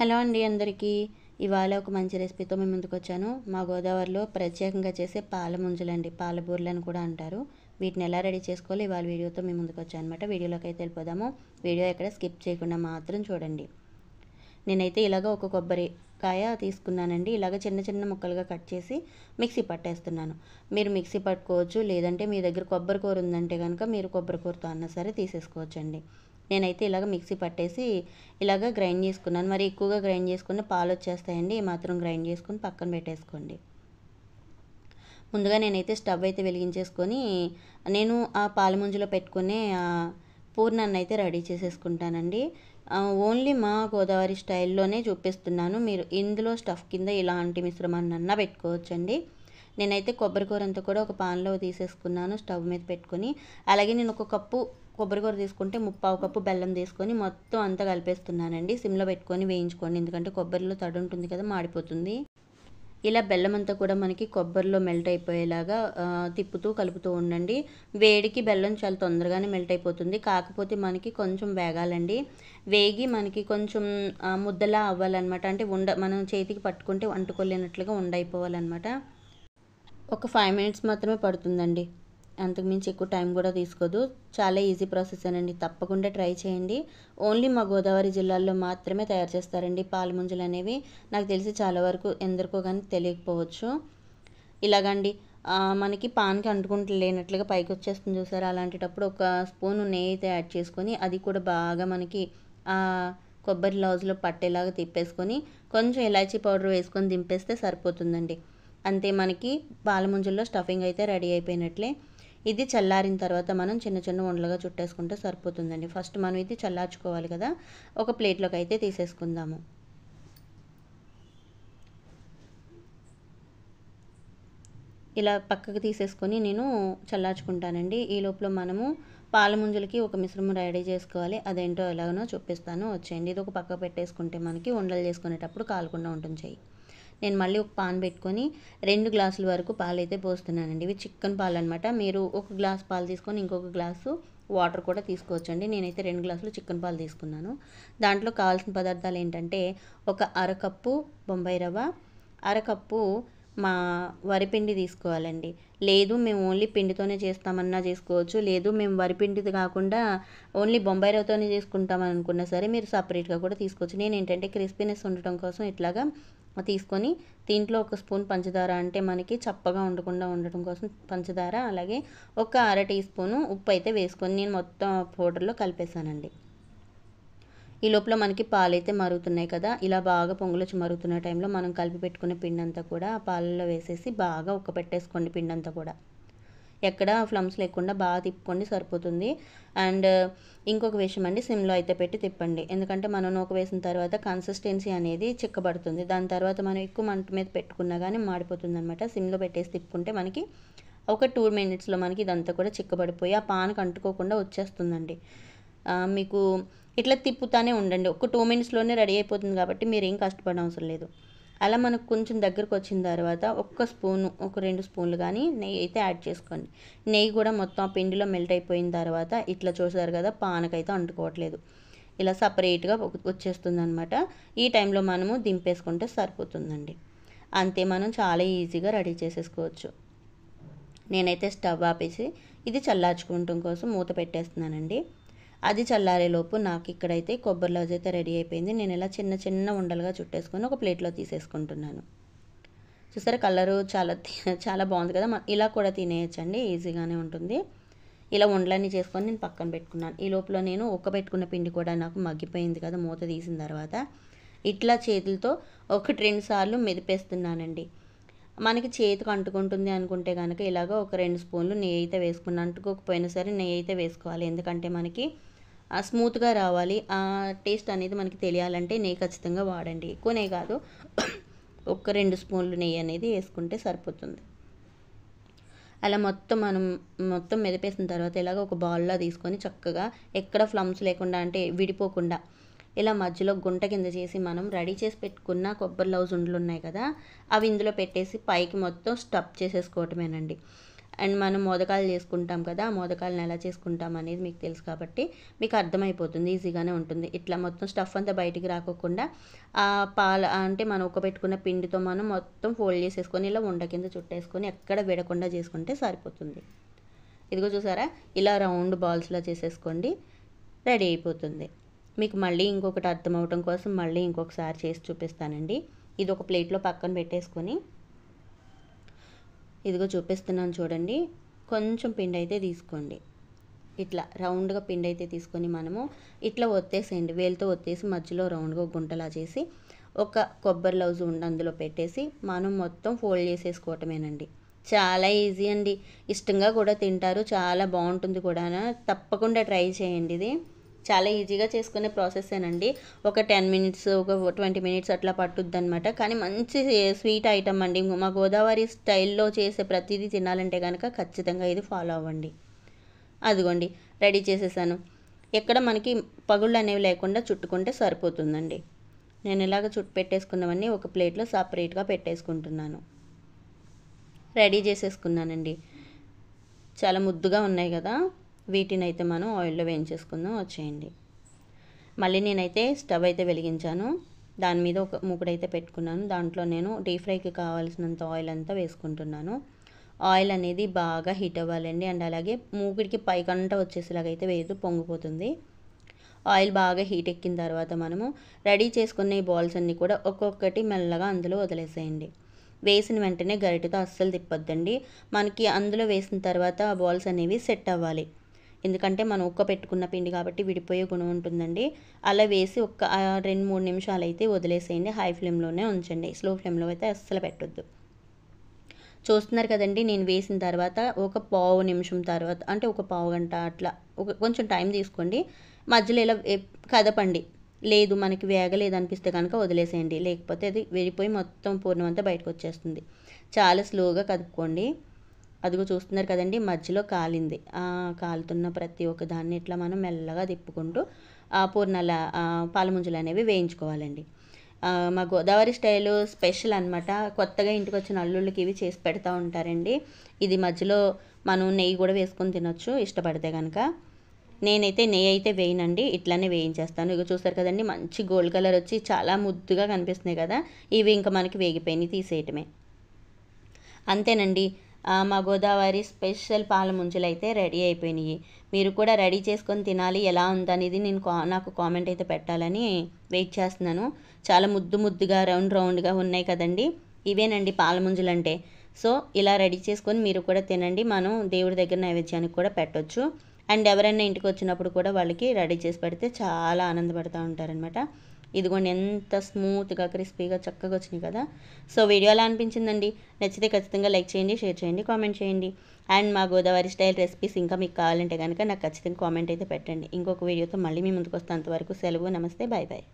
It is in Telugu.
హలో అండి అందరికీ. ఇవాళ ఒక మంచి రెసిపీతో మేము ముందుకొచ్చాను. మా గోదావరిలో ప్రత్యేకంగా చేసే పాల ముంజలండి. పాల బూరెలని కూడా అంటారు. వీటిని ఎలా రెడీ చేసుకోవాలో ఇవాళ వీడియోతో మేము ముందుకొచ్చానమాట. వీడియోలోకి అయితే వెళ్ళిపోదాము. వీడియో ఎక్కడ స్కిప్ చేయకుండా మాత్రం చూడండి. నేనైతే ఇలాగ ఒక కొబ్బరికాయ తీసుకున్నానండి. ఇలాగ చిన్న చిన్న ముక్కలుగా కట్ చేసి మిక్సీ పట్టేస్తున్నాను. మీరు మిక్సీ పట్టుకోవచ్చు, లేదంటే మీ దగ్గర కొబ్బరి కూర ఉందంటే కనుక మీరు కొబ్బరి కూరతో అన్నా సరే తీసేసుకోవచ్చండి. నేనైతే ఇలాగ మిక్సీ పట్టేసి ఇలాగ గ్రైండ్ చేసుకున్నాను. మరి ఎక్కువగా గ్రైండ్ చేసుకున్న పాలు వచ్చేస్తాయండి. ఈ మాత్రం గ్రైండ్ చేసుకొని పక్కన పెట్టేసుకోండి. ముందుగా నేనైతే స్టవ్ అయితే వెలిగించేసుకొని నేను ఆ పాల ముంజలో పెట్టుకునే పూర్ణాన్ని అయితే రెడీ చేసేసుకుంటానండి. ఓన్లీ మా గోదావరి స్టైల్లోనే చూపిస్తున్నాను. మీరు ఇందులో స్టఫ్ కింద ఇలాంటి మిశ్రమాన్ని అన్నా పెట్టుకోవచ్చండి. నేనైతే కొబ్బరి కూర అంతా కూడా ఒక పాన్లో తీసేసుకున్నాను స్టవ్ మీద పెట్టుకొని. అలాగే నేను ఒక కప్పు కొబ్బరి కూర తీసుకుంటే 3/4 కప్పు బెల్లం తీసుకొని మొత్తం అంతా కలిపేస్తున్నానండి. సిమ్లో పెట్టుకొని వేయించుకోండి, ఎందుకంటే కొబ్బరిలో తడి ఉంటుంది కదా, మాడిపోతుంది. ఇలా బెల్లం అంతా కూడా మనకి కొబ్బరిలో మెల్ట్ అయిపోయేలాగా తిప్పుతూ కలుపుతూ ఉండండి. వేడికి బెల్లం చాలా తొందరగానే మెల్ట్ అయిపోతుంది. కాకపోతే మనకి కొంచెం వేగాలండి. వేగి మనకి కొంచెం ముద్దలా అవ్వాలన్నమాట. అంటే మనం చేతికి పట్టుకుంటే అంటుకోలేనట్లుగా అయిపోవాలన్నమాట. ఒక 5 మినిట్స్ మాత్రమే పడుతుందండి. అంతకుమించి ఎక్కువ టైం కూడా తీసుకోదు. చాలా ఈజీ ప్రాసెస్ అనండి. తప్పకుండా ట్రై చేయండి. ఓన్లీ మా గోదావరి జిల్లాల్లో మాత్రమే తయారు చేస్తారండి పాల ముంజలు అనేవి. నాకు తెలిసి చాలా వరకు ఎందరికో కానీ తెలియకపోవచ్చు. ఇలాగండి మనకి పాన్కి అంటుకుంటూ లేనట్లుగా పైకి వచ్చేస్తుంది చూసారా, అలాంటప్పుడు ఒక స్పూన్ నెయ్యి అయితే యాడ్ చేసుకొని అది కూడా బాగా మనకి కొబ్బరి లౌజ్లో పట్టేలాగా తిప్పేసుకొని కొంచెం ఇలాచీ పౌడర్ వేసుకొని దింపేస్తే సరిపోతుందండి. అంతే, మనకి పాల ముంజల్లో స్టఫింగ్ అయితే రెడీ అయిపోయినట్లే. ఇది చల్లారిన తర్వాత మనం చిన్న చిన్న ఉండలుగా చుట్టేసుకుంటే సరిపోతుందండి. ఫస్ట్ మనం ఇది చల్లార్చుకోవాలి కదా, ఒక ప్లేట్లోకి అయితే తీసేసుకుందాము. ఇలా పక్కకు తీసేసుకొని నేను చల్లార్చుకుంటానండి. ఈ లోపల మనము పాల ముంజలకి ఒక మిశ్రమం రెడీ చేసుకోవాలి. అదేంటో ఎలాగనో చూపిస్తాను, వచ్చేయండి. ఇది ఒక పక్క పెట్టేసుకుంటే మనకి ఉండలు చేసుకునేటప్పుడు కాలకుండా ఉంటుంది చెయ్యి. నేను మళ్ళీ ఒక పాన్ పెట్టుకొని 2 గ్లాసుల వరకు పాలు అయితే పోస్తున్నానండి. ఇవి చిక్కన్ పాలు అనమాట. మీరు ఒక గ్లాస్ పాలు తీసుకొని ఇంకొక గ్లాసు వాటర్ కూడా తీసుకోవచ్చండి. నేనైతే 2 గ్లాసులు చిక్కన్ పాలు తీసుకున్నాను. దాంట్లో కావాల్సిన పదార్థాలు ఏంటంటే ఒక అరకప్పు బొంబాయి రవ్వ, అరకప్పు వరిపిండి తీసుకోవాలండి. లేదు మేము ఓన్లీ పిండితోనే చేస్తామన్నా చేసుకోవచ్చు, లేదు మేము వరిపిండిది కాకుండా ఓన్లీ బొంబాయి రవ్వతోనే చేసుకుంటామని అనుకున్నా సరే మీరు సపరేట్గా కూడా తీసుకోవచ్చు. నేను ఏంటంటే క్రిస్పీనెస్ ఉండటం కోసం ఇట్లాగా తీసుకొని దీంట్లో ఒక స్పూన్ పంచదార, అంటే మనకి చప్పగా ఉండకుండా ఉండటం కోసం పంచదార, అలాగే ఒక అర టీ స్పూను ఉప్పు అయితే వేసుకొని నేను మొత్తం పౌడర్లో కలిపేశానండి. ఈ లోపల మనకి పాలు అయితే మరుగుతున్నాయి కదా, ఇలా బాగా పొంగులొచ్చి మరుగుతున్న టైంలో మనం కలిపి పెట్టుకున్న పిండి అంతా కూడా ఆ పాలలో వేసేసి బాగా ఉక్కపెట్టేసుకోండి. పిండి అంతా కూడా ఎక్కడ ఫ్లమ్స్ లేకుండా బాగా తిప్పుకోండి, సరిపోతుంది. అండ్ ఇంకొక విషయం అండి, సిమ్లో అయితే పెట్టి తిప్పండి. ఎందుకంటే మనం నూక వేసిన తర్వాత కన్సిస్టెన్సీ అనేది చిక్కబడుతుంది. దాని తర్వాత మనం ఎక్కువ మంట మీద పెట్టుకున్నా కానీ మాడిపోతుంది అనమాట. సిమ్లో పెట్టేసి తిప్పుకుంటే మనకి ఒక 2 మినిట్స్లో మనకి ఇదంతా కూడా చిక్కబడిపోయి ఆ పాన్కి అంటుకోకుండా వచ్చేస్తుందండి. మీకు ఇట్లా తిప్పుతానే ఉండండి. ఒక 2 మినిట్స్లోనే రెడీ అయిపోతుంది కాబట్టి మీరు ఏం కష్టపడనవసరం లేదు. అలా మనకు కొంచెం దగ్గరకు వచ్చిన తర్వాత ఒక 2 స్పూన్లు కానీ నెయ్యి అయితే యాడ్ చేసుకోండి. నెయ్యి కూడా మొత్తం ఆ పిండిలో మెల్ట్ అయిపోయిన తర్వాత ఇట్లా చూసారు కదా, పానకైతే అంటుకోవట్లేదు, ఇలా సపరేట్గా వచ్చేస్తుంది అనమాట. ఈ టైంలో మనము దింపేసుకుంటే సరిపోతుందండి. అంతే, మనం చాలా ఈజీగా రెడీ చేసేసుకోవచ్చు. నేనైతే స్టవ్ ఆపేసి ఇది చల్లార్చుకోవటం కోసం మూత పెట్టేస్తున్నానండి. అది చల్లారేలోపు నాకు ఇక్కడైతే కొబ్బరి లౌజ్ అయితే రెడీ అయిపోయింది. నేను ఇలా చిన్న చిన్న ఉండలుగా చుట్టేసుకొని ఒక ప్లేట్లో తీసేసుకుంటున్నాను. చూసారా, కలరు చాలా బాగుంది కదా. ఇలా కూడా తినేయచ్చండి, ఈజీగానే ఉంటుంది. ఇలా ఉండలన్నీ చేసుకొని నేను పక్కన పెట్టుకున్నాను. ఈ లోపల నేను ఉక్కబెట్టుకున్న పిండి కూడా నాకు మగ్గిపోయింది కదా మూత తీసిన తర్వాత. ఇట్లా చేతులతో 1-2 సార్లు మెదిపేస్తున్నానండి. మనకి చేతికి అంటుకుంటుంది అనుకుంటే కనుక ఇలాగ ఒక 2 స్పూన్లు నెయ్యి అయితే వేసుకుని, అంటుకోకపోయినా సరే నెయ్యి అయితే వేసుకోవాలి. ఎందుకంటే మనకి స్మూత్గా రావాలి, ఆ టేస్ట్ అనేది మనకి తెలియాలంటే నెయ్యి ఖచ్చితంగా వాడండి. ఎక్కువ నెయ్యి కాదు, ఒక 2 స్పూన్లు నెయ్యి అనేది వేసుకుంటే సరిపోతుంది. అలా మొత్తం మెదిపేసిన తర్వాత ఇలాగ ఒక బౌల్లో తీసుకొని చక్కగా ఎక్కడ ఫ్లమ్స్ లేకుండా, అంటే విడిపోకుండా ఇలా మధ్యలో గుంట కింద చేసి మనం రెడీ చేసి పెట్టుకున్న కొబ్బరి లౌజ్ ఉండలు ఉన్నాయి కదా, అవి ఇందులో పెట్టేసి పైకి మొత్తం స్టఫ్ చేసేసుకోవటమేనండి. అండ్ మనం మోదకాలు చేసుకుంటాం కదా, ఆ మోదకాలను ఎలా చేసుకుంటాం అనేది మీకు తెలుసు కాబట్టి మీకు అర్థమైపోతుంది, ఈజీగానే ఉంటుంది. ఇట్లా మొత్తం స్టఫ్ అంతా బయటికి రాకోకుండా ఆ అంటే మనం ఉక్కబెట్టుకున్న పిండితో మనం మొత్తం ఫోల్డ్ చేసేసుకొని ఇలా ఉండ కింద చుట్టేసుకొని ఎక్కడ విడకుండా చేసుకుంటే సరిపోతుంది. ఇదిగో చూసారా, ఇలా రౌండ్ బాల్స్లా చేసేసుకోండి, రెడీ అయిపోతుంది. మీకు మళ్ళీ ఇంకొకటి అర్థం అవటం కోసం మళ్ళీ ఇంకొకసారి చేసి చూపిస్తానండి. ఇది ఒక ప్లేట్లో పక్కన పెట్టేసుకొని ఇదిగో చూపిస్తున్నాను చూడండి. కొంచెం పిండి అయితే తీసుకోండి, ఇట్లా రౌండ్గా పిండి అయితే తీసుకొని మనము ఇట్లా ఒత్తేసేయండి, వేలుతో ఒత్తేసి మధ్యలో రౌండ్గా గుంటలా చేసి ఒక కొబ్బరి లౌజ్ ఉండి అందులో పెట్టేసి మనం మొత్తం ఫోల్డ్ చేసేసుకోవటమేనండి. చాలా ఈజీ అండి, ఇష్టంగా కూడా తింటారు, చాలా బాగుంటుంది కూడా. తప్పకుండా ట్రై చేయండి. ఇది చాలా ఈజీగా చేసుకునే ప్రాసెసేనండి. ఒక 10 మినిట్స్, ఒక 20 మినిట్స్ అట్లా పట్టుద్ది అనమాట. కానీ మంచి స్వీట్ ఐటమ్ అండి. మా గోదావరి స్టైల్లో చేసే ప్రతిదీ తినాలంటే కనుక ఖచ్చితంగా ఇది ఫాలో అవ్వండి. అదిగోండి రెడీ చేసేసాను. ఎక్కడ మనకి పగుళ్ళు అనేవి లేకుండా చుట్టుకుంటే సరిపోతుందండి. నేను ఇలాగ చుట్టు పెట్టేసుకున్నవన్నీ ఒక ప్లేట్లో సపరేట్గా పెట్టేసుకుంటున్నాను. రెడీ చేసేసుకున్నానండి. చాలా ముద్దుగా ఉన్నాయి కదా, వీటిని అయితే మనం ఆయిల్లో వేయించేసుకుందాం, వచ్చేయండి. మళ్ళీ నేనైతే స్టవ్ అయితే వెలిగించాను, దాని మీద ఒక మూకుడైతే పెట్టుకున్నాను. దాంట్లో నేను డీప్ ఫ్రైకి కావాల్సినంత ఆయిల్ అంతా వేసుకుంటున్నాను. ఆయిల్ అనేది బాగా హీట్ అవ్వాలండి. అండ్ అలాగే మూకుడికి పైకంట వచ్చేసేలాగైతే వేయదు, పొంగిపోతుంది. ఆయిల్ బాగా హీట్ ఎక్కిన తర్వాత మనము రెడీ చేసుకున్న ఈ బాల్స్ అన్నీ కూడా ఒక్కొక్కటి మెల్లగా అందులో వదిలేసేయండి. వేసిన వెంటనే గరిటెతో అస్సలు తిప్పొద్దండి. మనకి అందులో వేసిన తర్వాత ఆ బాల్స్ అనేవి సెట్ అవ్వాలి, ఎందుకంటే మనం ఉక్క పెట్టుకున్న పిండి కాబట్టి విడిపోయే గుణం ఉంటుందండి. అలా వేసి ఒక 2-3 నిమిషాలు అయితే వదిలేసేయండి. హై ఫ్లేమ్లోనే ఉంచండి, స్లో ఫ్లేమ్లో అయితే అస్సలు పెట్టొద్దు. చూస్తున్నారు కదండి, నేను వేసిన తర్వాత ఒక పావు నిమిషం తర్వాత, అంటే ఒక పావు గంట అట్లా కొంచెం టైం తీసుకోండి. మధ్యలో ఇలా కదపండి. లేదు మనకి వేగలేదు అనిపిస్తే కనుక వదిలేసేయండి, లేకపోతే అది విడిపోయి మొత్తం పూర్ణం అంతా బయటకు వచ్చేస్తుంది. చాలా స్లోగా కదుపుకోండి. అదిగో చూస్తున్నారు కదండి, మధ్యలో కాలింది. కాలుతున్న ప్రతి ఒక్క దాన్ని ఇట్లా మనం మెల్లగా తిప్పుకుంటూ పూర్ణాల పాలముంజలు అనేవి వేయించుకోవాలండి. మా గోదావరి స్టైలు స్పెషల్ అనమాట. కొత్తగా ఇంటికి వచ్చిన అల్లుళ్ళకి ఇవి చేసి పెడతా ఉంటారండి. ఇది మధ్యలో మనం నెయ్యి కూడా వేసుకొని తినొచ్చు ఇష్టపడితే కనుక. నేనైతే నెయ్యి అయితే వేయనండి, ఇట్లానే వేయించేస్తాను. ఇక చూస్తారు కదండి, మంచి గోల్డ్ కలర్ వచ్చి చాలా ముద్దుగా కనిపిస్తున్నాయి కదా. ఇవి ఇంకా మనకి వేగిపోయినాయి, తీసేయటమే. అంతేనండి, మా గోదావరి స్పెషల్ పాల ముంజలు అయితే రెడీ అయిపోయినాయి. మీరు కూడా రెడీ చేసుకొని తినాలి, ఎలా ఉందనేది నాకు కామెంట్ అయితే పెట్టాలని వెయిట్ చేస్తున్నాను. చాలా ముద్దుగా రౌండ్గా ఉన్నాయి కదండి. ఇవేనండి పాల ముంజలు అంటే. సో ఇలా రెడీ చేసుకొని మీరు కూడా తినండి. మనం దేవుడి దగ్గర నైవేద్యానికి కూడా పెట్టొచ్చు. అండ్ ఎవరైనా ఇంటికి వచ్చినప్పుడు కూడా వాళ్ళకి రెడీ చేసి పెడితే చాలా ఆనందపడుతూ ఉంటారనమాట. ఇదిగోండి ఎంత స్మూత్గా క్రిస్పీగా చక్కగా వచ్చినాయి కదా. సో వీడియో ఎలా అనిపించిందండి? నచ్చితే ఖచ్చితంగా లైక్ చేయండి, షేర్ చేయండి, కామెంట్ చేయండి. అండ్ మా గోదావరి స్టైల్ రెసిపీస్ ఇంకా మీకు కావాలంటే కనుక నాకు ఖచ్చితంగా కామెంట్ అయితే పెట్టండి. ఇంకొక వీడియోతో మళ్ళీ మీ ముందుకు వస్తే, అంతవరకు సెలవు, నమస్తే, బాయ్ బాయ్.